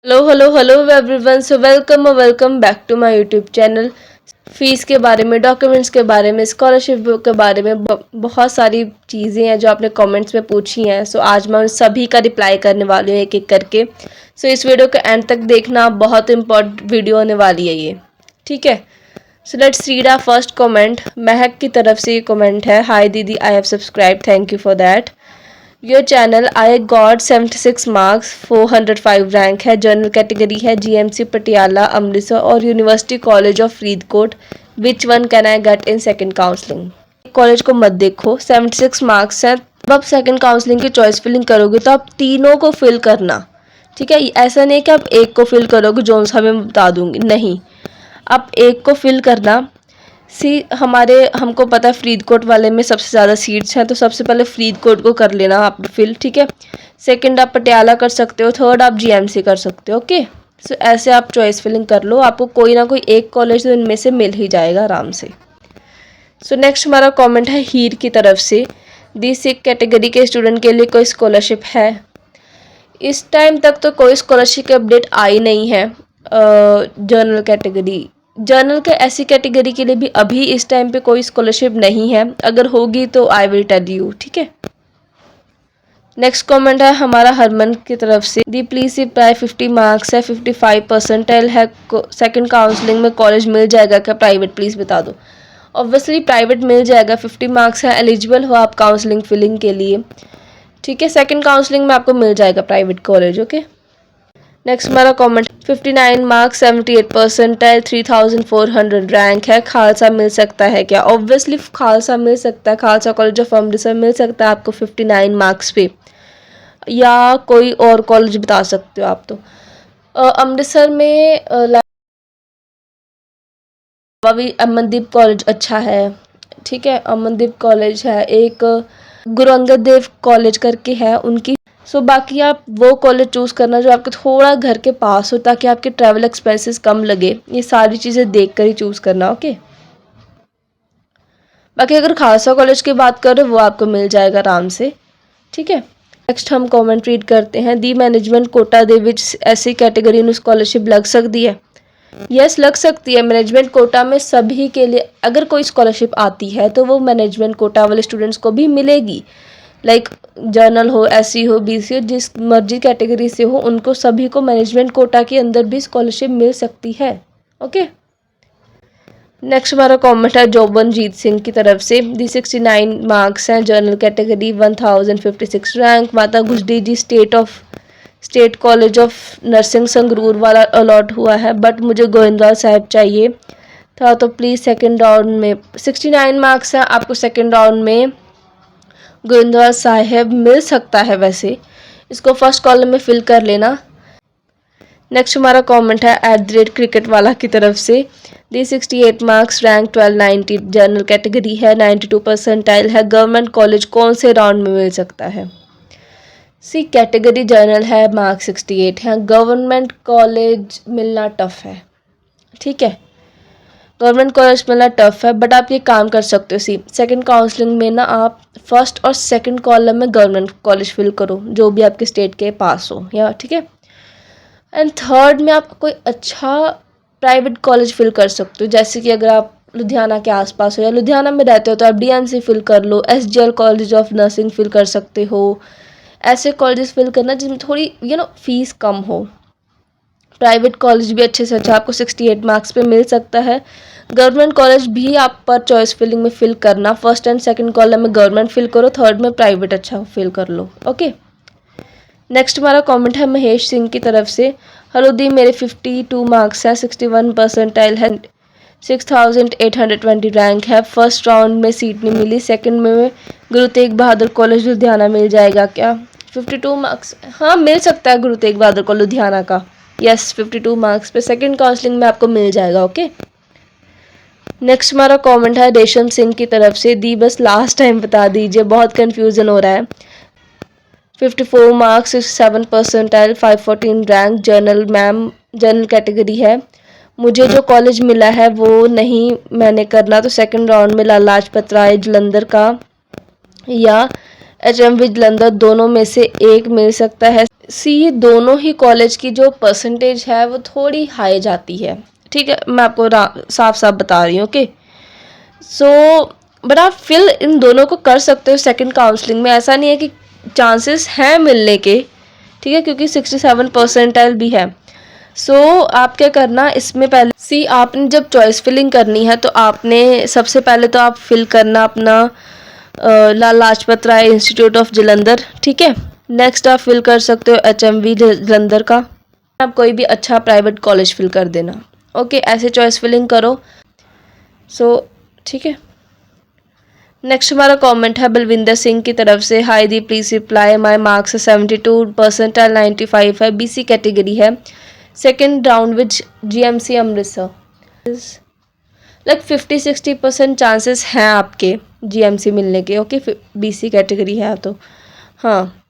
Hello hello hello everyone, so welcome back to my YouTube channel. Fees के बारे में, documents के बारे में, स्कॉलरशिप के बारे में बहुत सारी चीज़ें हैं जो आपने कमेंट्स में पूछी हैं। सो आज मैं उन सभी का रिप्लाई करने वाली हूँ एक एक करके। सो इस वीडियो के एंड तक देखना, बहुत इंपॉर्टेंट वीडियो होने वाली है ये, ठीक है। So let's read our first comment. Mahak की तरफ से ये कमेंट है। हाय दीदी, I have subscribe, thank you for that. Your channel, I got 76 marks, 405 rank है, जनरल कैटेगरी है, जीएमसी पटियाला अमृतसर और university college of Faridkot. Which one can I get in second counselling? College को मत देखो, 76 मार्क्स हैं। जब आप सेकंड काउंसलिंग की चॉइस फिलिंग करोगे तो आप तीनों को फिल करना, ठीक है। ऐसा नहीं कि आप एक को फिल करोगे जो सा मैं बता दूंगी, नहीं, आप एक को फिल करना। हमको पता है फरीदकोट वाले में सबसे ज़्यादा सीट्स हैं, तो सबसे पहले फरीदकोट को कर लेना आप फिल, ठीक है। सेकंड आप पटियाला कर सकते हो, थर्ड आप जीएमसी कर सकते हो, ओके। सो ऐसे आप चॉइस फिलिंग कर लो, आपको कोई ना कोई एक कॉलेज तो इनमें से मिल ही जाएगा आराम से। सो नेक्स्ट हमारा कमेंट है हीर की तरफ से। दी सिक कैटेगरी के स्टूडेंट के लिए कोई स्कॉलरशिप है? इस टाइम तक तो कोई स्कॉलरशिप की अपडेट आई नहीं है। जर्नल के ऐसी कैटेगरी के लिए भी अभी इस टाइम पे कोई स्कॉलरशिप नहीं है। अगर होगी तो आई विल टेल यू, ठीक है। नेक्स्ट कमेंट है हमारा हरमन की तरफ से। दी प्लीज रिप्लाई, 50 मार्क्स है, 55 परसेंटाइल है, सेकंड काउंसलिंग में कॉलेज मिल जाएगा क्या? प्राइवेट प्लीज बता दो। ऑब्वियसली प्राइवेट मिल जाएगा, 50 मार्क्स है, एलिजिबल हो आप काउंसलिंग फिलिंग के लिए, ठीक है। सेकंड काउंसलिंग में आपको मिल जाएगा प्राइवेट कॉलेज, ओके। नेक्स्ट हमारा कमेंट, 59 मार्क्स, 78 परसेंटाइल, 3400 रैंक है, खालसा मिल सकता है क्या? ऑब्वियसली खालसा मिल सकता है, खालसा कॉलेज ऑफ अमृतसर मिल सकता है आपको 59 मार्क्स पे, या कोई और कॉलेज बता सकते हो आप। तो अमृतसर में अमनदीप कॉलेज अच्छा है, ठीक है। अमनदीप कॉलेज है, एक गुरु अंगद देव कॉलेज करके है उनकी। सो बाकी आप वो कॉलेज चूज़ करना जो आपके थोड़ा घर के पास हो, ताकि आपके ट्रैवल एक्सपेंसेस कम लगे। ये सारी चीज़ें देख कर ही चूज़ करना, ओके। बाकी अगर खालसा कॉलेज की बात करें वो आपको मिल जाएगा आराम से, ठीक है। नेक्स्ट हम कॉमेंट रीड करते हैं। दी मैनेजमेंट कोटा दे विच ऐसी कैटेगरी में स्कॉलरशिप लग सकती है? यस, लग सकती है। मैनेजमेंट कोटा में सभी के लिए अगर कोई स्कॉलरशिप आती है तो वो मैनेजमेंट कोटा वाले स्टूडेंट्स को भी मिलेगी। लाइक जर्नल हो, एससी हो, बीसी हो, जिस मर्जी कैटेगरी से हो, उनको सभी को मैनेजमेंट कोटा के अंदर भी स्कॉलरशिप मिल सकती है, ओके। नेक्स्ट हमारा कमेंट है जोबनजीत सिंह की तरफ से। दी 69 मार्क्स हैं, general category, 1056 rank, Mata Gujri ji state college of nursing Sangrur वाला अलॉट हुआ है, बट मुझे गोविंदवाल साहिब चाहिए था, तो प्लीज़ सेकंड राउंड में 69 मार्क्स हैं, आपको सेकंड राउंड में गोविंदवाल साहिब मिल सकता है। वैसे इसको फर्स्ट कॉलम में फिल कर लेना। नेक्स्ट हमारा कमेंट है @क्रिकेट वाला की तरफ से। दी 68 मार्क्स, रैंक 1290, जनरल कैटेगरी है, 92 परसेंटाइल है, गवर्नमेंट कॉलेज कौन से राउंड में मिल सकता है? सी कैटेगरी जनरल है, मार्क्स 68 है, गवर्नमेंट कॉलेज मिलना टफ है, ठीक है। गवर्नमेंट कॉलेज मिलना टफ है, बट आप ये काम कर सकते हो। सी सेकंड काउंसलिंग में ना आप फर्स्ट और सेकंड कॉलम में गवर्नमेंट कॉलेज फिल करो जो भी आपके स्टेट के पास हो, या ठीक है। एंड थर्ड में आप कोई अच्छा प्राइवेट कॉलेज फिल कर सकते हो, जैसे कि अगर आप लुधियाना के आसपास हो या लुधियाना में रहते हो तो आप डीएनसी फिल कर लो, एसजीएल कॉलेज ऑफ नर्सिंग फिल कर सकते हो। ऐसे कॉलेजेस फिल करना जिसमें थोड़ी फीस कम हो। प्राइवेट कॉलेज भी अच्छे से अच्छा आपको 68 मार्क्स पे मिल सकता है। गवर्नमेंट कॉलेज भी आप पर चॉइस फिलिंग में फिल करना, फर्स्ट एंड सेकंड कॉलम में गवर्नमेंट फिल करो, थर्ड में प्राइवेट अच्छा फिल कर लो, ओके। नेक्स्ट हमारा कमेंट है महेश सिंह की तरफ से। हेलो दी, मेरे 52 मार्क्स हैं, 61 परसेंटाइल है, 6820 रैंक है, फर्स्ट राउंड में सीट नहीं मिली, सेकंड में गुरु तेग बहादुर कॉलेज लुधियाना मिल जाएगा क्या? 52 मार्क्स, हाँ मिल सकता है गुरु तेग बहादुर को लुधियाना का। यस, 52 मार्क्स पे सेकंड काउंसलिंग में आपको मिल जाएगा, ओके। नेक्स्ट हमारा कमेंट है रेशम सिंह की तरफ से। दी बस लास्ट टाइम बता दीजिए, बहुत कंफ्यूजन हो रहा है। 54 marks, 67 percentile, 514 rank, journal ma'am, general category है, मुझे जो कॉलेज मिला है वो नहीं मैंने करना, तो सेकंड राउंड में लाला लाजपत राय जलंधर का या HMV जलंधर, दोनों में से एक मिल सकता है। सी, दोनों ही कॉलेज की जो परसेंटेज है वो थोड़ी हाई जाती है, ठीक है, मैं आपको साफ साफ बता रही हूँ। ओके, सो बट आप फिल इन दोनों को कर सकते हो सेकंड काउंसलिंग में, ऐसा नहीं है कि चांसेस हैं मिलने के, ठीक है, क्योंकि 67 परसेंटाइल भी है। सो आप क्या करना इसमें, पहले सी आपने जब चॉइस फिलिंग करनी है तो आपने सबसे पहले तो आप फिल करना अपना लाल लाजपत राय इंस्टीट्यूट ऑफ जलंधर, ठीक है। नेक्स्ट आप फिल कर सकते हो HMV जलंधर का, आप कोई भी अच्छा प्राइवेट कॉलेज फिल कर देना। ओके, ऐसे चॉइस फिलिंग करो। सो ठीक है। नेक्स्ट हमारा कमेंट है बलविंदर सिंह की तरफ से, हाय दी please reply, my marks 72 percentile 95 है, BC कैटेगरी है, second round with GMC Amritsar. Like 50-60% chances हैं आपके GMC मिलने के। ओके, BC कैटेगरी है तो हाँ,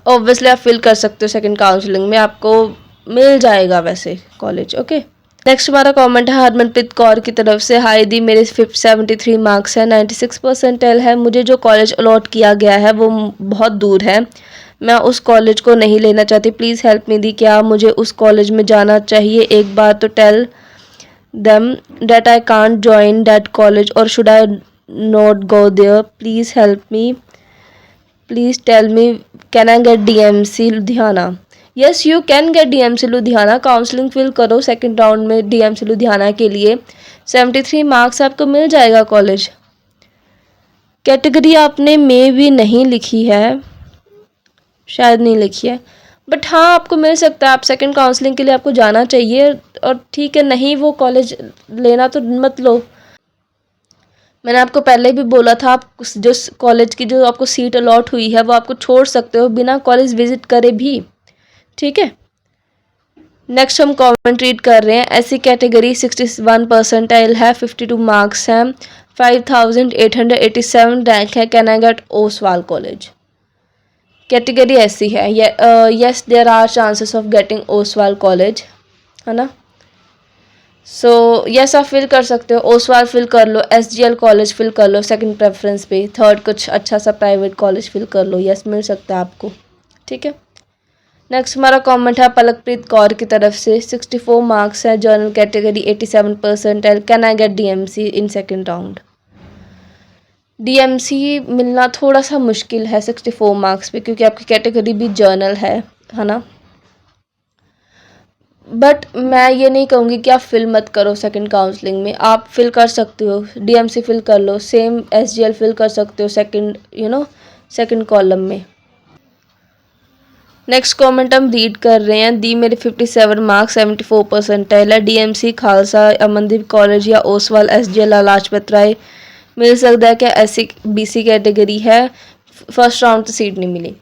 ऑब्वियसली आप फिल कर सकते हो सेकंड काउंसलिंग में, आपको मिल जाएगा वैसे कॉलेज। ओके, नेक्स्ट हमारा कमेंट है हरमनप्रीत कौर की तरफ से, हाय दी मेरे 73 मार्क्स है, 96 परसेंटाइल है, मुझे जो कॉलेज अलॉट किया गया है वो बहुत दूर है, मैं उस कॉलेज को नहीं लेना चाहती, प्लीज़ हेल्प मी दी, क्या मुझे उस कॉलेज में जाना चाहिए, एक बार तो tell them that I can't join that college और should I not go there, please help me, please tell me can I get DMC Ludhiana. Yes, you can get DMC Ludhiana, counselling fill करो second round में DMC Ludhiana के लिए, 73 marks आपको मिल जाएगा college. Category आपने में भी नहीं लिखी है, शायद नहीं लिखी है, बट हाँ आपको मिल सकता है, आप सेकंड काउंसलिंग के लिए आपको जाना चाहिए, और ठीक है, नहीं वो कॉलेज लेना तो मत लो। मैंने आपको पहले भी बोला था, आप जो कॉलेज की जो आपको सीट अलॉट हुई है वो आपको छोड़ सकते हो बिना कॉलेज विजिट करे भी, ठीक है। नेक्स्ट हम कमेंट रीड कर रहे हैं, ऐसी कैटेगरी 61 परसेंटाइल है, 52 मार्क्स हैं, 5887 रैंक है, can I get Oswal college. Category ऐसी है, yes there are chances of getting Oswal college, है ना। सो यस आप फिल कर सकते हो, ओसवाल फिल कर लो, SGL कॉलेज फिल कर लो सेकंड प्रेफरेंस पे, थर्ड कुछ अच्छा सा प्राइवेट कॉलेज फिल कर लो, यस मिल सकता है आपको, ठीक है। नेक्स्ट हमारा कमेंट है पलकप्रीत कौर की तरफ से, 64 मार्क्स है, general category 87 percentile, can I get DMC in second round. DMC मिलना थोड़ा सा मुश्किल है 64 मार्क्स पे, क्योंकि आपकी कैटेगरी भी जर्नल है ना। बट मैं ये नहीं कहूँगी कि आप फिल मत करो सेकंड काउंसलिंग में, आप फिल कर सकते हो, DMC फिल कर लो, सेम SGL फिल कर सकते हो सेकंड सेकंड कॉलम में। नेक्स्ट कमेंट हम रीड कर रहे हैं, दी मेरे 57 मार्क्स 74 परसेंटाइल है, DMC खालसा अमनदीप कॉलेज या ओसवाल SGL लाजपत राय मिल सकता है क्या, ऐसी BC कैटेगरी है, फर्स्ट राउंड तो सीट नहीं मिली।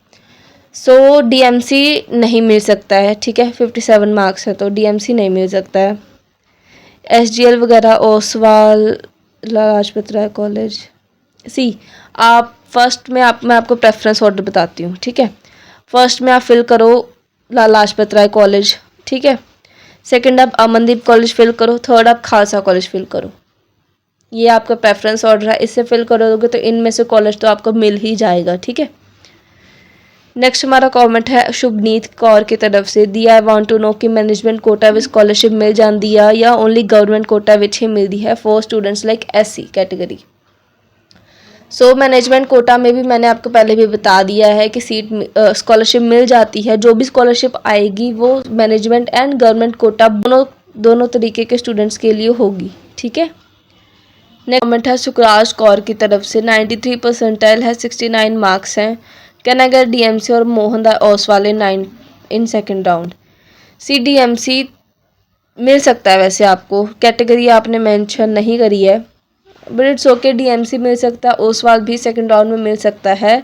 सो DMC नहीं मिल सकता है, ठीक है, 57 मार्क्स है तो DMC नहीं मिल सकता है। SGL वगैरह ओसवाल लाजपत राय कॉलेज, सी आप फर्स्ट में मैं आपको प्रेफरेंस ऑर्डर बताती हूँ, ठीक है। फर्स्ट में आप फिल करो लाल लाजपत राय कॉलेज, ठीक है, सेकंड आप अमनदीप कॉलेज फिल करो, थर्ड आप खालसा कॉलेज फिल करो, ये आपका प्रेफरेंस ऑर्डर है, इससे फिल करोगे तो इनमें से कॉलेज तो आपको मिल ही जाएगा, ठीक है। नेक्स्ट हमारा कमेंट है शुभनीत कौर की तरफ से, दी आई वांट टू नो कि मैनेजमेंट कोटा विच स्कॉलरशिप मिल जाती है या ओनली गवर्नमेंट कोटा विच ही मिलती है for students like SC category. So management quota में भी मैंने आपको पहले भी बता दिया है कि सीट स्कॉलरशिप मिल जाती है, जो भी स्कॉलरशिप आएगी वो मैनेजमेंट एंड गवर्नमेंट कोटा दोनों तरीके के स्टूडेंट्स के लिए होगी, ठीक है। नेक्स्ट कमेंट है सुखराज कौर की तरफ से, 93 परसेंटाइल है, 69 मार्क्स हैं, कैन आई गेट DMC और Mohan Das Oswal in second round. DMC मिल सकता है, वैसे आपको कैटेगरी आपने मेंशन नहीं करी है, बट इट्स ओके, DMC मिल सकता है, ओसवाल भी सेकंड राउंड में मिल सकता है।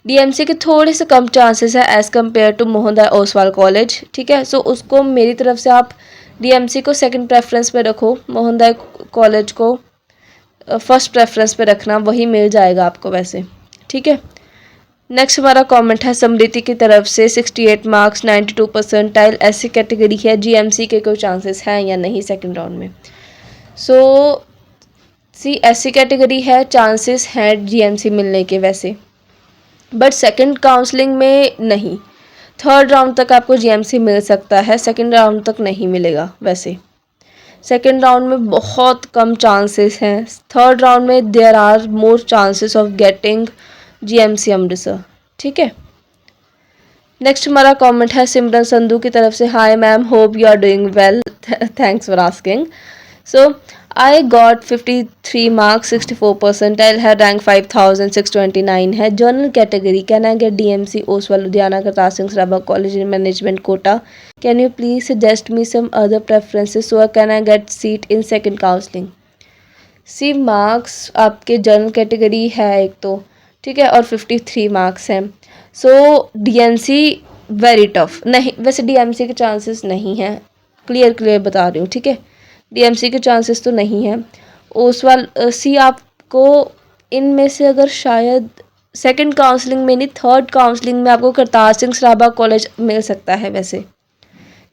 DMC के थोड़े से कम चांसेस है as compare to Mohan Das Oswal college, ठीक है। सो उसको मेरी तरफ से आप DMC को सेकंड प्रेफरेंस पे रखो, मोहन दास कॉलेज को फर्स्ट प्रेफरेंस पे रखना, वही मिल जाएगा आपको वैसे, ठीक है। नेक्स्ट हमारा कमेंट है समृति की तरफ से, 68 मार्क्स 92 परसेंटाइल, ऐसी कैटेगरी है, GMC के कोई चांसेस हैं या नहीं सेकंड राउंड में। सो ऐसी कैटेगरी है, चांसेस हैं GMC मिलने के वैसे, बट सेकंड काउंसलिंग में नहीं। थर्ड राउंड तक आपको जीएमसी मिल सकता है, सेकंड राउंड तक नहीं मिलेगा। वैसे सेकंड राउंड में बहुत कम चांसेस हैं, थर्ड राउंड में there are more chances of getting GMC Amritsar. ठीक है। नेक्स्ट हमारा कमेंट है सिमरन संधू की तरफ से, hi ma'am, hope you are doing well, thanks for asking. So I got 53 marks, 64 percentile है, रैंक 5629 है, general category, can I get DMC Oswal Ludhiana Kartar Singh Sarabha college in management quota, can you please suggest me some other preferences so can I get seat in second counselling. See marks आपके general category है एक तो, ठीक है, और 53 marks हैं। सो DMC very tough नहीं, वैसे डीएमसी के चांसेस नहीं हैं, क्लियर बता रही हूँ। ठीक है, डीएमसी के चांसेस तो नहीं है। ओसवाल सी आपको इनमें से अगर शायद सेकंड काउंसलिंग में नहीं, थर्ड काउंसलिंग में आपको करतार सिंह सराभा कॉलेज मिल सकता है वैसे।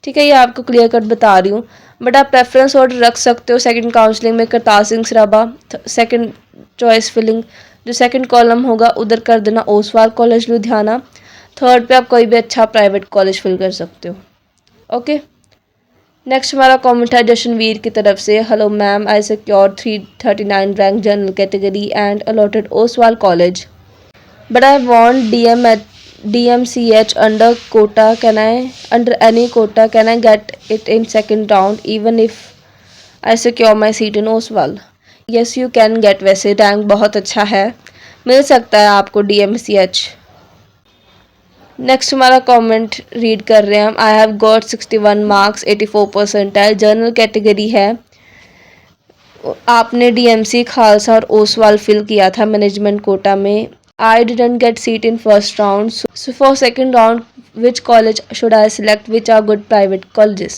ठीक है, ये आपको क्लियर कट बता रही हूँ, बट आप प्रेफरेंस ऑर्डर रख सकते हो सेकंड काउंसलिंग में Kartar Singh Sarabha, second choice filling जो सेकंड कॉलम होगा उधर कर देना ओसवाल कॉलेज लुधियाना, थर्ड पे आप कोई भी अच्छा प्राइवेट कॉलेज फिल कर सकते हो। ओके। नेक्स्ट हमारा कमेंट है जशनवीर की तरफ से, hello ma'am, I secured 339 rank general category and allotted Oswal college, but I want DMCH under quota, can I under any quota can I get it in second round even if I secure my seat in Oswal? Yes you can get, वैसे rank बहुत अच्छा है, मिल सकता है आपको DMCH। Next हमारा comment read कर रहे हैं हम, I have got 61 marks, 84 percentile, general category है, आपने DMC खालसा और ओसवाल फिल किया था मैनेजमेंट कोटा में। I didn't get seat in first round, so for second round, which college should I select? Which are good private colleges?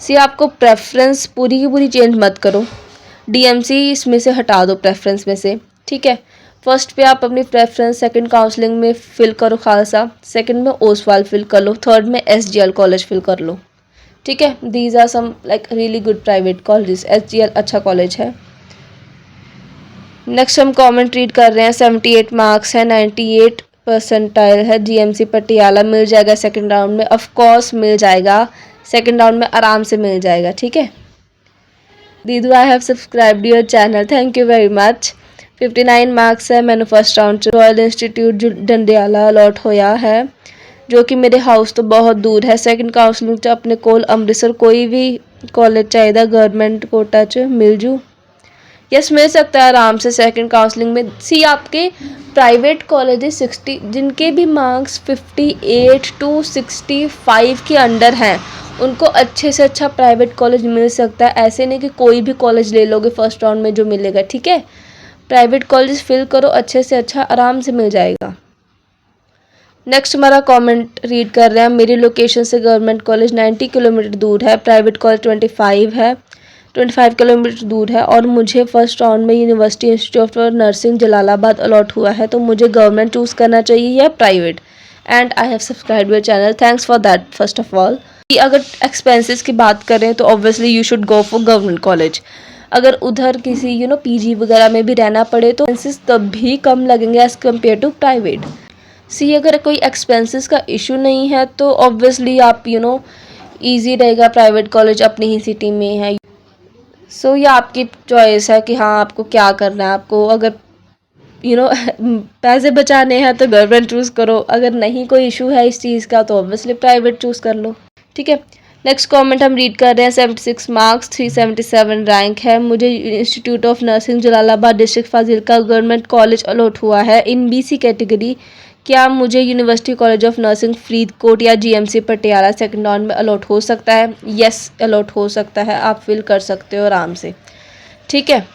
सी आपको preference पूरी की पूरी चेंज मत करो, DMC इसमें से हटा दो प्रेफरेंस में से। ठीक है, फर्स्ट पे आप अपनी प्रेफरेंस सेकंड काउंसलिंग में फिल करो खालसा, सेकंड में ओसवाल फिल कर लो, थर्ड में SGL कॉलेज फिल कर लो। ठीक है, these are some like really good private colleges, SGL अच्छा कॉलेज है। नेक्स्ट हम कमेंट रीड कर रहे हैं, 78 मार्क्स है, 98 परसेंटाइल है, GMC पटियाला, मिल जाएगा सेकंड राउंड में, ऑफ कोर्स मिल जाएगा सेकंड राउंड में, आराम से मिल जाएगा। ठीक है दीदू, I have subscribed your channel, thank you very much. 59 marks है, मैंने first round royal institute Dandiala allot होया है, जो कि मेरे हाउस तो बहुत दूर है। सेकंड काउंसलिंग च अपने कोल अमृतसर कोई भी कॉलेज चाहिए गवर्नमेंट कोटा च मिल जू। यस मिल सकता है आराम से सेकंड काउंसलिंग में। सी आपके प्राइवेट कॉलेजेस 60 जिनके भी मार्क्स 58 to 65 के अंडर हैं, उनको अच्छे से अच्छा प्राइवेट कॉलेज मिल सकता है। ऐसे नहीं कि कोई भी कॉलेज ले लोगे फर्स्ट राउंड में जो मिलेगा। ठीक है, प्राइवेट कॉलेज फिल करो, अच्छे से अच्छा आराम से मिल जाएगा। नेक्स्ट हमारा कमेंट रीड कर रहे हैं, मेरी लोकेशन से गवर्नमेंट कॉलेज 90 किलोमीटर दूर है, प्राइवेट कॉलेज 25 किलोमीटर दूर है, और मुझे फर्स्ट राउंड में university institute of nursing Jalalabad allot हुआ है, तो मुझे गवर्नमेंट चूज़ करना चाहिए या private. And I have subscribe your channel, thanks for that first of all. अगर एक्सपेंसेस की बात करें तो obviously you should go for government college. अगर उधर किसी PG वगैरह में भी रहना पड़े तो एक्सपेंसेस तब भी कम लगेंगे एज़ कम्पेयर टू प्राइवेट। सी अगर कोई एक्सपेंसेस का इशू नहीं है तो ऑब्वियसली आप ईजी रहेगा, प्राइवेट कॉलेज अपनी ही सिटी में है। सो ये आपकी चॉइस है कि हाँ आपको क्या करना है। आपको अगर पैसे बचाने हैं तो गवर्नमेंट चूज़ करो, अगर नहीं कोई इशू है इस चीज़ का तो ऑब्वियसली प्राइवेट चूज़ कर लो। ठीक है, नेक्स्ट कमेंट हम रीड कर रहे हैं, 76 मार्क्स, 377 रैंक है, मुझे institute of nursing Jalalabad district Fazilka government college allot हुआ है इन BC कैटेगरी, क्या मुझे university college of nursing Faridkot या GMC पटियाला सेकंड राउंड में अलॉट हो सकता है? यस अलॉट हो सकता है, आप फिल कर सकते हो आराम से। ठीक है,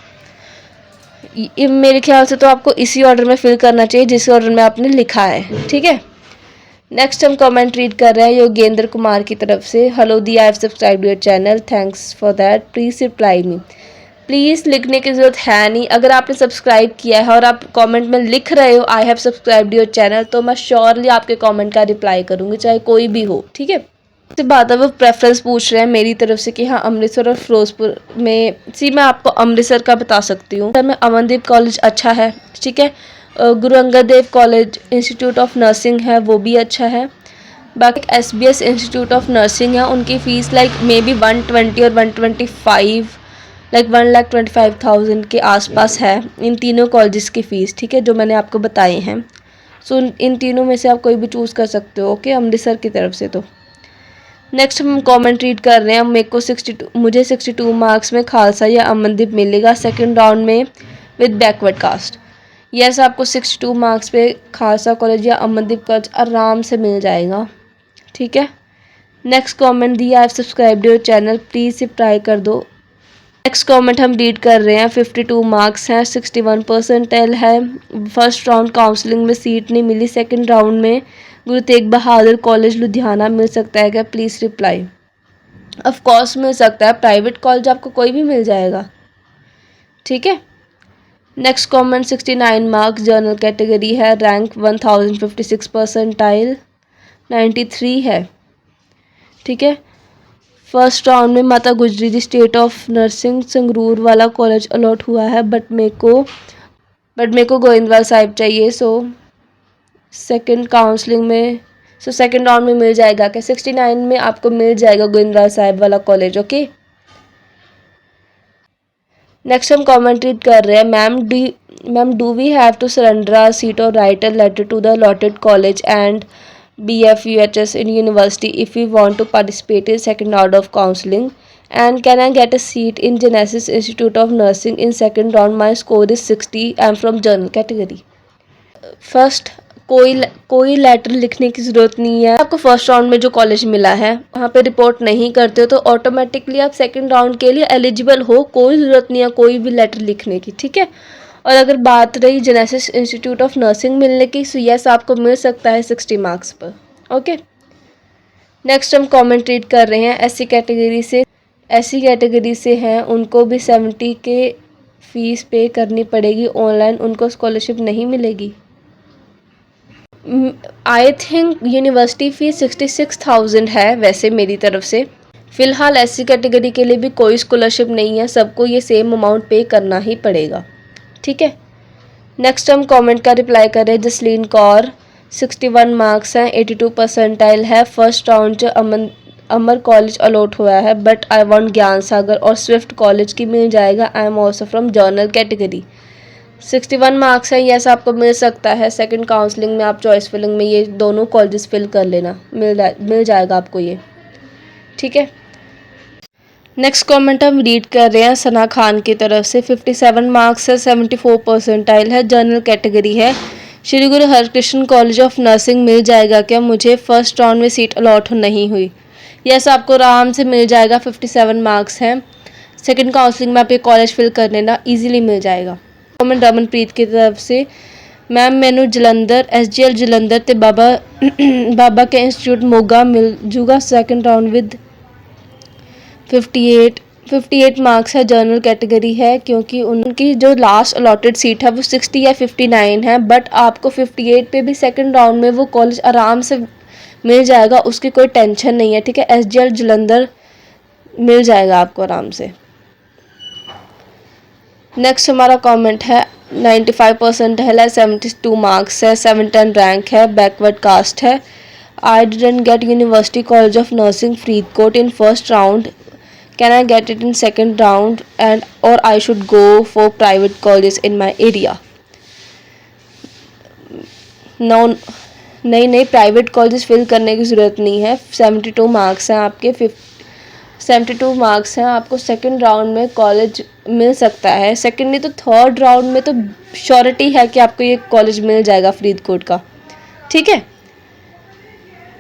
मेरे ख्याल से तो आपको इसी ऑर्डर में फिल करना चाहिए जिस ऑर्डर में आपने लिखा है। ठीक है, नेक्स्ट हम कमेंट रीड कर रहे हैं योगेंद्र कुमार की तरफ से, hello the, I have subscribed your channel, thanks for that, please reply me. Please लिखने की ज़रूरत है नहीं, अगर आपने सब्सक्राइब किया है और आप कमेंट में लिख रहे हो आई हैव सब्सक्राइब्ड योर चैनल, तो मैं श्योरली आपके कमेंट का रिप्लाई करूँगी, चाहे कोई भी हो। ठीक है, इसके बाद अब वो प्रेफरेंस पूछ रहे हैं मेरी तरफ से कि हाँ अमृतसर और फिरोजपुर में। मैं आपको अमृतसर का बता सकती हूँ, में अमनदीप कॉलेज अच्छा है। ठीक है, Guru Angad Dev college institute of nursing है, वो भी अच्छा है। बाकी SBS इंस्टीट्यूट ऑफ नर्सिंग है, उनकी फ़ीस लाइक मे बी 120 और 125 लाइक 1,25,000 के आसपास है इन तीनों कॉलेजेस की फ़ीस, ठीक है, जो मैंने आपको बताए हैं। सो इन तीनों में से आप कोई भी चूज़ कर सकते हो, ओके, अमृतसर की तरफ से। तो नेक्स्ट हम कमेंट रीड कर रहे हैं। मुझे 62 मार्क्स में खालसा या अमनदीप मिलेगा सेकंड राउंड में विद बैकवर्ड कास्ट। यस, आपको 62 मार्क्स पे खालसा कॉलेज या अमनदीप कॉलेज आराम से मिल जाएगा, ठीक है। नेक्स्ट कमेंट दिया, आप subscribe your channel, please subscribe कर दो। नेक्स्ट कमेंट हम रीड कर रहे हैं। 52 मार्क्स हैं, 61 परसेंटाइल है, फर्स्ट राउंड काउंसलिंग में सीट नहीं मिली, सेकंड राउंड में गुरु तेग बहादुर कॉलेज लुधियाना मिल सकता है क्या, प्लीज़ रिप्लाई। ऑफ कोर्स मिल सकता है, प्राइवेट कॉलेज आपको कोई भी मिल जाएगा, ठीक है। Next comment 69 marks general category है, रैंक 1056 परसेंटाइल 93 है, ठीक है। फर्स्ट राउंड में माता Gujri ji state of nursing Sangrur वाला कॉलेज अलॉट हुआ है, बट मेरे को गोविंदवाल साहिब चाहिए। सो सेकंड राउंड में मिल जाएगा क्या, 69 में आपको मिल जाएगा गोविंदवाल साहिब वाला कॉलेज, ओके। नेक्स्ट हम कमेंट रीड कर रहे हैं। Ma'am do we have to surrender our seat और write a letter to the allotted college and BFUHS in university if we want to participate in second round of counseling, and can I get a seat in Genesis Institute of Nursing in second round? My score is 60, I am from general category. First कोई letter लिखने की ज़रूरत नहीं है। आपको first round में जो college मिला है वहाँ पे रिपोर्ट नहीं करते हो तो ऑटोमेटिकली आप सेकंड राउंड के लिए एलिजिबल हो, कोई ज़रूरत नहीं है कोई भी लेटर लिखने की, ठीक है। और अगर बात रही जेनेसिस इंस्टीट्यूट ऑफ नर्सिंग मिलने की, सो यस आपको मिल सकता है 60 मार्क्स पर, ओके। नेक्स्ट हम कमेंट रीड कर रहे हैं। एससी कैटेगरी से हैं, उनको भी 70 के फीस पे करनी पड़ेगी ऑनलाइन, उनको स्कॉलरशिप नहीं मिलेगी। आई थिंक यूनिवर्सिटी फ़ीस 66,000 है वैसे मेरी तरफ से। फ़िलहाल एससी कैटेगरी के लिए भी कोई स्कॉलरशिप नहीं है, सबको ये सेम अमाउंट पे करना ही पड़ेगा, ठीक है। नेक्स्ट हम कमेंट का रिप्लाई कर रहे हैं। जसलीन कौर 61 मार्क्स हैं, 82 परसेंटाइल है, फर्स्ट राउंड च अमर कॉलेज अलॉट हुआ है, बट आई वांट ज्ञान सागर और स्विफ्ट कॉलेज की मिल जाएगा। I am also from general category. 61 marks है, यस आपको मिल सकता है। सेकंड काउंसलिंग में आप चॉइस फिलिंग में ये दोनों कॉलेजेस फिल कर लेना, मिल जाएगा आपको ये, ठीक है। नेक्स्ट कमेंट हम रीड कर रहे हैं सना खान की तरफ से। 57 मार्क्स है, 74 परसेंटाइल है, जनरल कैटेगरी है, श्री गुरु हरकृष्ण कॉलेज ऑफ नर्सिंग मिल जाएगा क्या, मुझे फर्स्ट राउंड में सीट अलॉट नहीं हुई। यस आपको आराम से मिल जाएगा, 57 मार्क्स हैं, सेकंड काउंसलिंग में आप ये कॉलेज फिल कर लेना, ईजिली मिल जाएगा। कमेंट रमनप्रीत की तरफ से। मैम मैनू जलंधर SGL जलंधर ते बाबा के इंस्टीट्यूट मोगा मिल जूगा सेकंड राउंड विद 58 मार्क्स है, जनरल कैटेगरी है, क्योंकि उनकी जो लास्ट अलॉटेड सीट है वो 60 या 59 है, बट आपको 58 पे भी सेकंड राउंड में वो कॉलेज आराम से मिल जाएगा, उसकी कोई टेंशन नहीं है, ठीक है। SGL जलंधर मिल जाएगा आपको आराम से। नेक्स्ट हमारा कमेंट है 95 परसेंटाइल है, 72 मार्क्स है, 710 रैंक है, बैकवर्ड कास्ट है। I didn't get university college of nursing Faridkot in first round, can I get it in second round and और I should go for private college in my area. No नहीं private college fill करने की ज़रूरत नहीं है। 72 marks हैं आपके, 72 marks हैं, आपको सेकंड राउंड में कॉलेज मिल सकता है। सेकंड नहीं तो थर्ड राउंड में तो श्योरिटी है कि आपको ये कॉलेज मिल जाएगा फरीदकोट का, ठीक है।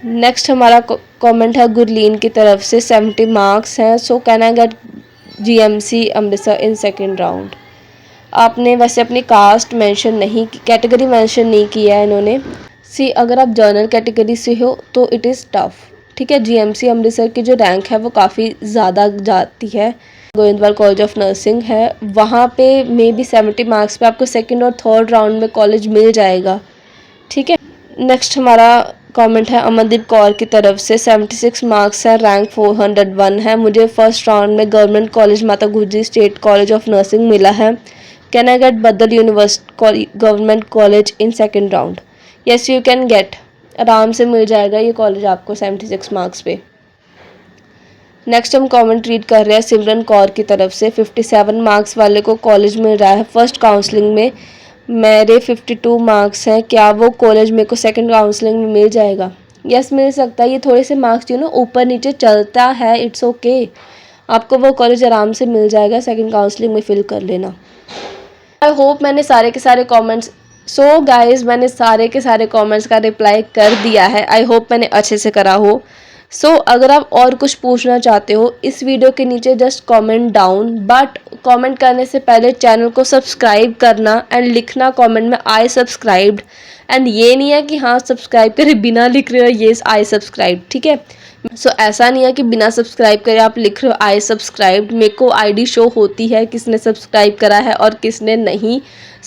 नेक्स्ट हमारा कमेंट है गुरलीन की तरफ से। 70 मार्क्स हैं, सो can I gate GMC Amritsar in second round. आपने वैसे अपनी कास्ट मेंशन नहीं की, कैटेगरी मेंशन नहीं किया है इन्होंने। अगर आप जर्नल कैटेगरी से हो तो इट इज़ टफ, ठीक है। GMC अमृतसर की जो रैंक है वो काफ़ी ज़्यादा जाती है। गोविंदवाल कॉलेज ऑफ नर्सिंग है, वहाँ पे मे बी 70 मार्क्स पे आपको सेकंड और थर्ड राउंड में कॉलेज मिल जाएगा, ठीक है। नेक्स्ट हमारा कमेंट है अमनदीप कौर की तरफ से। 76 मार्क्स है, रैंक 401 है, मुझे फर्स्ट राउंड में गवर्नमेंट कॉलेज माता गुजरी स्टेट कॉलेज ऑफ नर्सिंग मिला है, कैन आई गेट बदल university government college in second round? Yes you can gate, आराम से मिल जाएगा ये कॉलेज आपको 76 मार्क्स पे। नेक्स्ट हम कमेंट रीड कर रहे हैं सिमरन कौर की तरफ से। 57 मार्क्स वाले को कॉलेज मिल रहा है फर्स्ट काउंसलिंग में, मेरे 52 मार्क्स हैं, क्या वो कॉलेज मेरे को सेकंड काउंसलिंग में मिल जाएगा? यस मिल सकता है। ये थोड़े से मार्क्स ऊपर नीचे चलता है, इट्स ओके। आपको वो कॉलेज आराम से मिल जाएगा, सेकंड काउंसलिंग में फिल कर लेना। आई होप मैंने सारे के सारे कमेंट्स गाइज मैंने सारे के सारे कमेंट्स का रिप्लाई कर दिया है। आई होप मैंने अच्छे से करा हो। अगर आप और कुछ पूछना चाहते हो इस वीडियो के नीचे just comment down, but comment करने से पहले चैनल को सब्सक्राइब करना एंड लिखना कमेंट में आई सब्सक्राइब्ड। एंड ये नहीं है कि हाँ सब्सक्राइब करे बिना लिख रहे हो ये आई सब्सक्राइब, ठीक है। ऐसा नहीं है कि बिना सब्सक्राइब करे आप लिख रहे हो आई सब्सक्राइब्ड, मेरे को आईडी शो होती है किसने सब्सक्राइब करा है और किसने नहीं।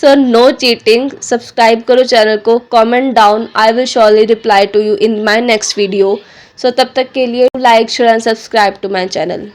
नो चीटिंग, सब्सक्राइब करो चैनल को, comment down, I will surely reply to you in my next video. तब तक के लिए like share and subscribe to my channel.